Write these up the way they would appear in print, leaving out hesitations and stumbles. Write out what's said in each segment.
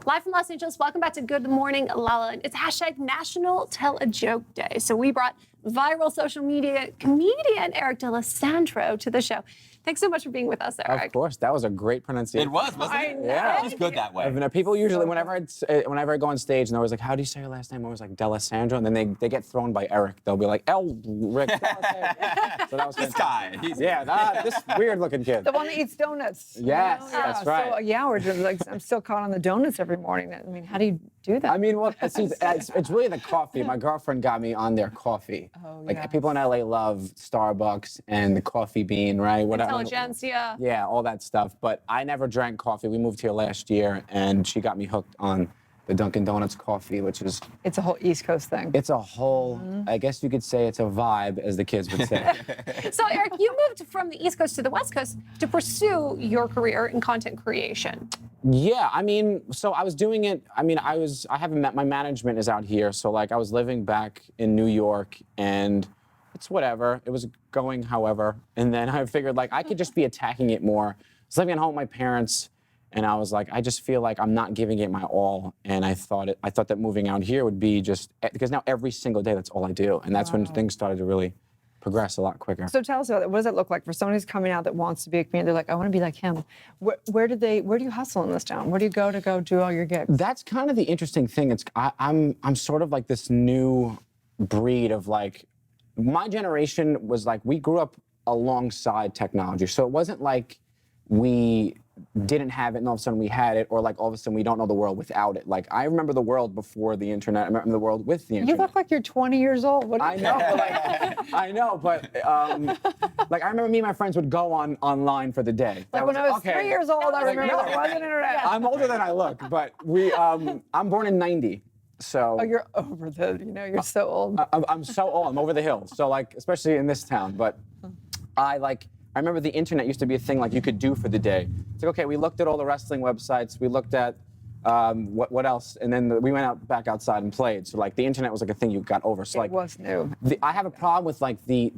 Live from Los Angeles, welcome back to Good Morning LaLa. It's hashtag National Tell a Joke Day. So we brought viral social media comedian Eric D'Alessandro to the show. Thanks so much for being with us, Eric. Of course, that was a great pronunciation. It was, wasn't it? Yeah. She's good that way. I mean, people usually, whenever I go on stage, and they're always like, "How do you say your last name?" I was like, D'Alessandro, and then they get thrown by Eric. They'll be like, Rick D'Alessandro. So that was This fantastic. guy. This weird-looking kid. The one that eats donuts. Yes, You know? that's right. So, yeah, we're just like, I'm still caught on the donuts every morning. I mean, how do you do that? I mean, well, it's really the coffee. My girlfriend got me on their coffee. Oh, Like yes. people in LA love Starbucks and the coffee bean, right? Intelligentsia. Yeah, all that stuff. But I never drank coffee. We moved here last year, and she got me hooked on the Dunkin' Donuts coffee, which is, It's a whole East Coast thing. it's a whole, I guess you could say it's a vibe, as the kids would say. So, Eric, you moved from the East Coast to the West Coast to pursue your career in content creation. Yeah, I mean, so I was doing it, my management is out here, so like I was living back in New York, and it's whatever, it was going however, and then I figured like I could just be attacking it more. I was living at home with my parents, and I was like, I just feel like I'm not giving it my all, and I thought that moving out here would be just, because now every single day that's all I do, and that's when things started to really progress a lot quicker. So tell us about it. What does that look like for someone who's coming out that wants to be a comedian? They're like, I want to be like him. Where do you hustle in this town? Where do you go to go do all your gigs? That's kind of the interesting thing. I'm sort of like this new breed of like, my generation was like, we grew up alongside technology. So it wasn't like we didn't have it and all of a sudden we had it, or like all of a sudden we don't know the world without it. Like I remember the world before the internet. I remember the world with the internet. You look like you're 20 years old. What I know, but like I remember me and my friends would go online for the day. Like when I was 3 years old, I remember no. there wasn't internet. I'm older than I look, but I'm born in '90, so. Oh, you're over you're so old. I'm so old. I'm over the hill. So like, especially in this town. But I remember the internet used to be a thing like you could do for the day. It's like, okay, we looked at all the wrestling websites. We looked at what else, and then we went back outside and played. So like the internet was like a thing you got over. So like It was new. I have a problem with like the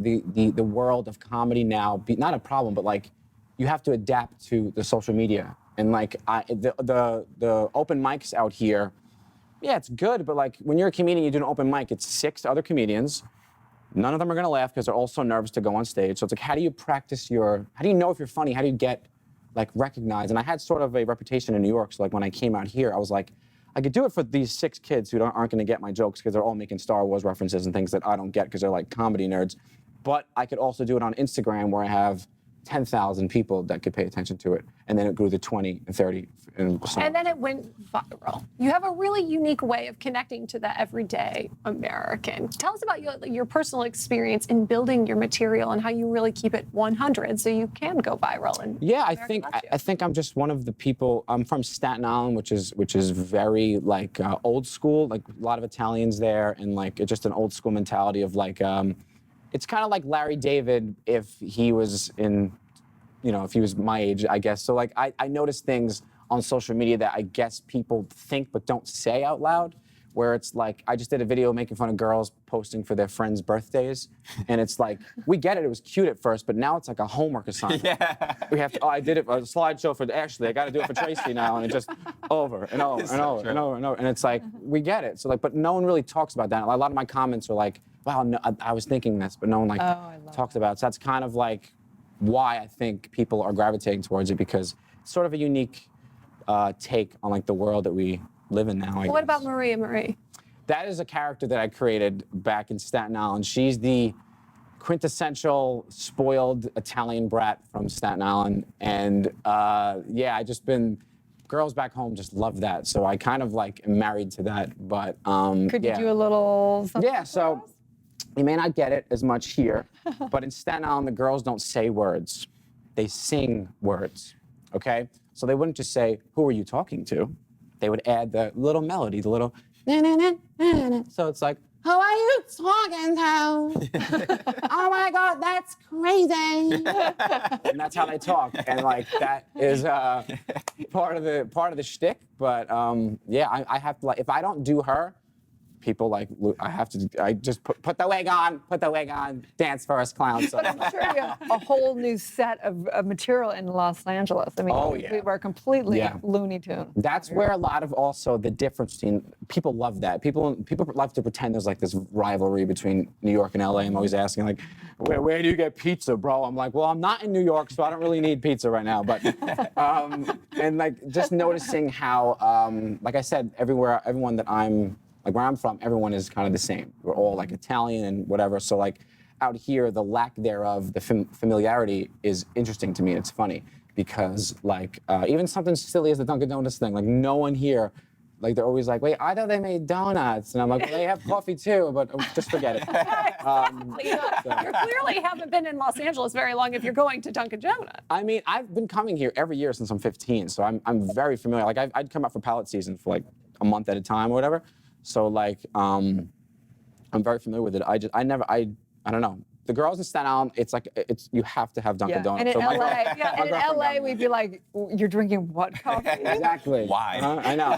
world of comedy now. Not a problem, but like you have to adapt to the social media. And like the open mics out here, yeah, it's good, but like when you're a comedian, you do an open mic, it's 6 other comedians. None of them are gonna laugh because they're all so nervous to go on stage. So it's like, how do you know if you're funny? How do you get like recognized? And I had sort of a reputation in New York. So like when I came out here, I was like, I could do it for these 6 kids who aren't gonna get my jokes because they're all making Star Wars references and things that I don't get because they're like comedy nerds. But I could also do it on Instagram where I have 10,000 people that could pay attention to it. And then it grew to 20 and 30. And then it went viral. You have a really unique way of connecting to the everyday American. Tell us about your personal experience in building your material and how you really keep it 100 so you can go viral. And yeah, I think I'm just one of the people. I'm from Staten Island, which is very like old school. Like a lot of Italians there, and like just an old school mentality of like. It's kind of like Larry David if he was if he was my age, I guess. So like I notice things on social media that I guess people think but don't say out loud, where it's like, I just did a video making fun of girls posting for their friends' birthdays. And it's like, we get it, it was cute at first, but now it's like a homework assignment. Yeah. We have to, I did it, a slideshow for Ashley, I gotta do it for Tracy now, and it just over and over and over and over and over. And it's like, we get it. So like, but no one really talks about that. A lot of my comments are like, wow, no, I was thinking this, but no one talks about it. So that's kind of like why I think people are gravitating towards it, because it's sort of a unique take on like the world that we live in now. What about Marie? That is a character that I created back in Staten Island. She's the quintessential spoiled Italian brat from Staten Island. And yeah, girls back home just love that. So I kind of like am married to that, but Could you do a little something? Yeah, so you may not get it as much here, but in Staten Island, the girls don't say words. They sing words, okay? So they wouldn't just say, who are you talking to? They would add the little melody, the little na-na-na-na-na. So it's like, who are you talking to? Oh my God, that's crazy. And that's how they talk. And like, that is part of the shtick. But yeah, I have to, like, if I don't do her, people like, I just put the wig on, dance first, clown. So. But I'm sure you have a whole new set of material in Los Angeles. I mean, we were completely Looney Tunes. That's where a lot of also the difference between people love that. People love to pretend there's like this rivalry between New York and LA. I'm always asking like, where do you get pizza, bro? I'm like, well, I'm not in New York, so I don't really need pizza right now. But and like just noticing how, like I said, everyone that I'm like where I'm from, everyone is kind of the same. We're all like Italian and whatever. So like out here, the lack thereof, the familiarity is interesting to me. It's funny because like even something silly as the Dunkin' Donuts thing, like no one here, like they're always like, wait, I thought they made donuts. And I'm like, well, they have coffee too, but just forget it. You clearly haven't been in Los Angeles very long if you're going to Dunkin' Donuts. I mean, I've been coming here every year since I'm 15, so I'm very familiar. Like I'd come out for pallet season for like a month at a time or whatever. So like, I'm very familiar with it. I don't know. The girls in Staten Island, you have to have Dunkin' Donuts. And in So LA, we'd be like, you're drinking what coffee? Exactly. Why? I know.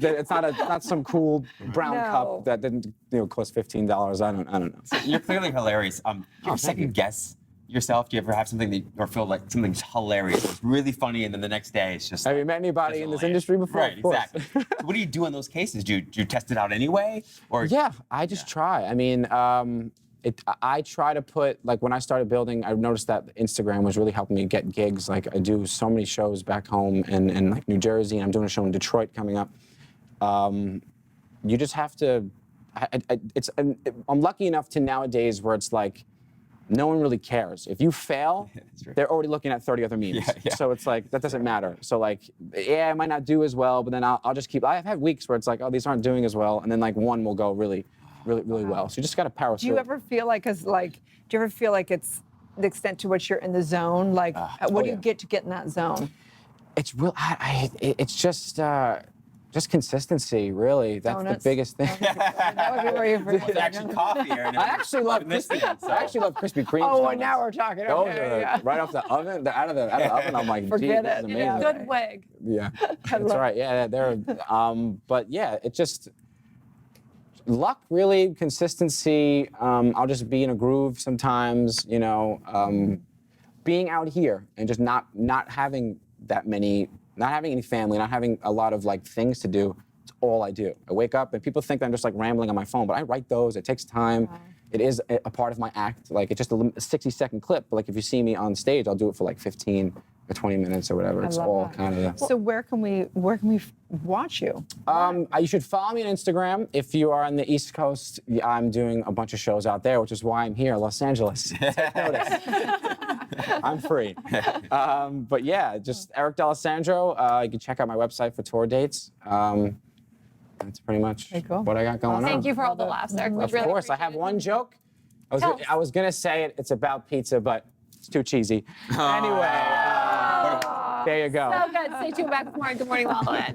It's not some cool brown cup that didn't cost $15. I don't know. You're clearly hilarious. Do you ever second guess yourself? Do you ever have something that or feel like something's hilarious? It's really funny, and then the next day it's just. Have you met anybody in this industry before? Right, exactly. So what do you do in those cases? Do you test it out anyway, or? Yeah, I just try. I mean, I try to put, like when I started building, I noticed that Instagram was really helping me get gigs. Like I do so many shows back home in like New Jersey, and I'm doing a show in Detroit coming up. You just have to, I'm lucky enough to nowadays where it's like, no one really cares. If you fail, they're already looking at 30 other memes. So it's like, that doesn't matter. So like, yeah, I might not do as well, but then I'll just keep, I've had weeks where it's like, oh, these aren't doing as well. And then like one will go really well. So you just got to power through. Do you ever feel like, do you ever feel like it's the extent to which you're in the zone? Like, what do you get to get in that zone? It's real. It's just consistency, really. That's Donuts. The biggest thing. That would be where you're It's actually coffee. Or I actually love Krispy Kreme. Oh, donuts. now we're talking. Those Okay, are right off the oven, out of the oven. I'm like, Forget gee, this it. is amazing. Yeah. Good wig. Yeah, that's right. Yeah, they're. But yeah, it just luck, really, consistency. I'll just be in a groove sometimes. Being out here and just not having that many. Not having any family, not having a lot of like things to do, it's all I do. I wake up and people think that I'm just like rambling on my phone, but I write those, it takes time. Wow. It is a part of my act. Like it's just a 60-second clip, but like if you see me on stage, I'll do it for like 15 or 20 minutes or whatever. It's all kind of. So where can we watch you? You should follow me on Instagram. If you are on the East Coast, I'm doing a bunch of shows out there, which is why I'm here, Los Angeles. Take notice. I'm free. But yeah, just Eric D'Alessandro. You can check out my website for tour dates. That's pretty much what I got going on. Thank you for all the laughs, Eric. Of course, I have one joke. I was gonna say it. It's about pizza, but it's too cheesy. Anyway, there you go. So good. Stay tuned. Back with more Good Morning LaLa.